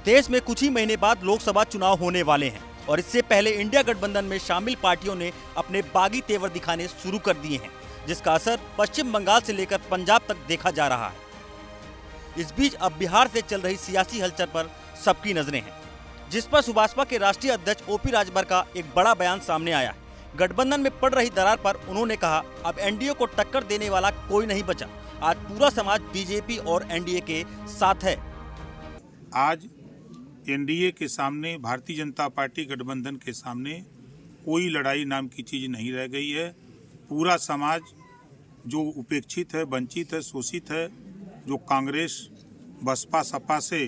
देश में कुछ ही महीने बाद लोकसभा चुनाव होने वाले हैं और इससे पहले इंडिया गठबंधन में शामिल पार्टियों ने अपने बागी तेवर दिखाने शुरू कर दिए हैं, जिसका असर पश्चिम बंगाल से लेकर पंजाब तक देखा जा रहा है। इस बीच अब बिहार से चल रही सियासी हलचल पर सबकी नजरें हैं, जिस पर सुभाषपा के राष्ट्रीय अध्यक्ष ओपी राजभर का एक बड़ा बयान सामने आया है। गठबंधन में पड़ रही दरार पर उन्होंने कहा, अब एनडीए को टक्कर देने वाला कोई नहीं बचा। आज पूरा समाज बीजेपी और एनडीए के साथ है। आज एनडीए के सामने, भारतीय जनता पार्टी गठबंधन के सामने कोई लड़ाई नाम की चीज़ नहीं रह गई है। पूरा समाज जो उपेक्षित है, वंचित है, शोषित है, जो कांग्रेस बसपा सपा से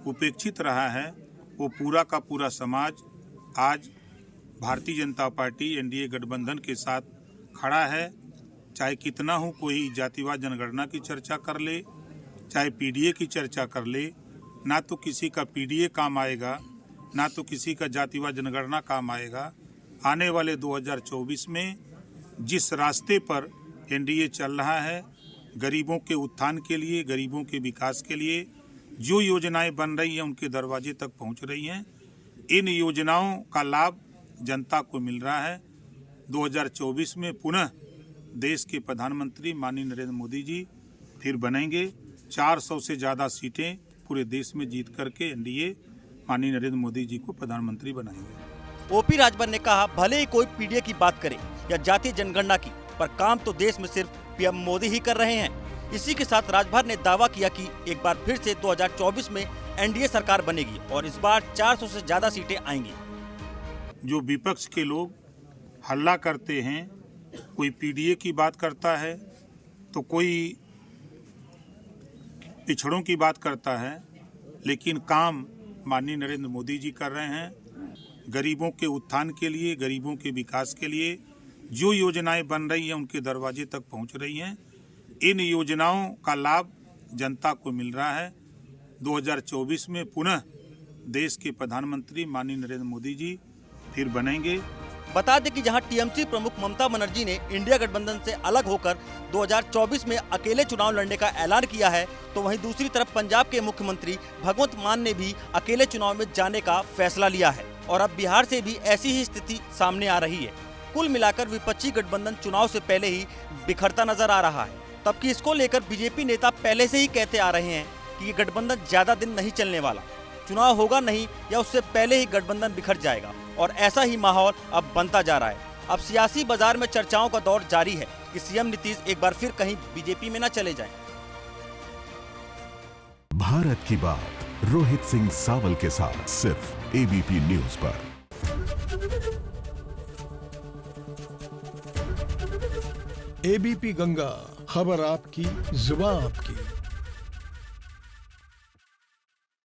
उपेक्षित रहा है, वो पूरा का पूरा समाज आज भारतीय जनता पार्टी एनडीए गठबंधन के साथ खड़ा है। चाहे कितना हो कोई जातिवाद जनगणना की चर्चा कर ले, चाहे पीडीए की चर्चा कर ले, ना तो किसी का पीडीए काम आएगा, ना तो किसी का जातिवाद जनगणना काम आएगा। आने वाले 2024 में जिस रास्ते पर एनडीए चल रहा है, गरीबों के उत्थान के लिए, गरीबों के विकास के लिए जो योजनाएं बन रही हैं उनके दरवाजे तक पहुंच रही हैं। इन योजनाओं का लाभ जनता को मिल रहा है। 2024 में पुनः देश के प्रधानमंत्री माननीय नरेंद्र मोदी जी फिर बनेंगे। 400 से ज़्यादा सीटें पूरे देश में जीत करके एनडीए माननीय नरेंद्र मोदी जी को प्रधानमंत्री बनाएंगे। ओपी राजभर ने कहा, भले ही कोई पीडीए की बात करे या जातीय जनगणना की, पर काम तो देश में सिर्फ पीएम मोदी ही कर रहे हैं। इसी के साथ राजभर ने दावा किया कि एक बार फिर से 2024 में एनडीए सरकार बनेगी और इस बार 400 से ज्यादा सीटें आएंगी। जो विपक्ष के लोग हल्ला करते हैं, कोई पीडीए की बात करता है तो कोई पिछड़ों की बात करता है, लेकिन काम माननीय नरेंद्र मोदी जी कर रहे हैं। गरीबों के उत्थान के लिए, गरीबों के विकास के लिए जो योजनाएं बन रही हैं उनके दरवाजे तक पहुंच रही हैं। इन योजनाओं का लाभ जनता को मिल रहा है। 2024 में पुनः देश के प्रधानमंत्री माननीय नरेंद्र मोदी जी फिर बनेंगे। बता दें कि जहां टीएमसी प्रमुख ममता बनर्जी ने इंडिया गठबंधन से अलग होकर 2024 में अकेले चुनाव लड़ने का ऐलान किया है, तो वहीं दूसरी तरफ पंजाब के मुख्यमंत्री भगवंत मान ने भी अकेले चुनाव में जाने का फैसला लिया है और अब बिहार से भी ऐसी ही स्थिति सामने आ रही है। कुल मिलाकर विपक्षी गठबंधन चुनाव से पहले ही बिखरता नजर आ रहा है। तबकि इसको लेकर बीजेपी नेता पहले से ही कहते आ रहे हैं कि ये गठबंधन ज्यादा दिन नहीं चलने वाला, चुनाव होगा नहीं या उससे पहले ही गठबंधन बिखर जाएगा और ऐसा ही माहौल अब बनता जा रहा है। अब सियासी बाजार में चर्चाओं का दौर जारी है कि सीएम नीतीश एक बार फिर कहीं बीजेपी में न चले जाएं। भारत की बात रोहित सिंह सावल के साथ सिर्फ एबीपी न्यूज पर। एबीपी गंगा, खबर आपकी, जुबान आपकी।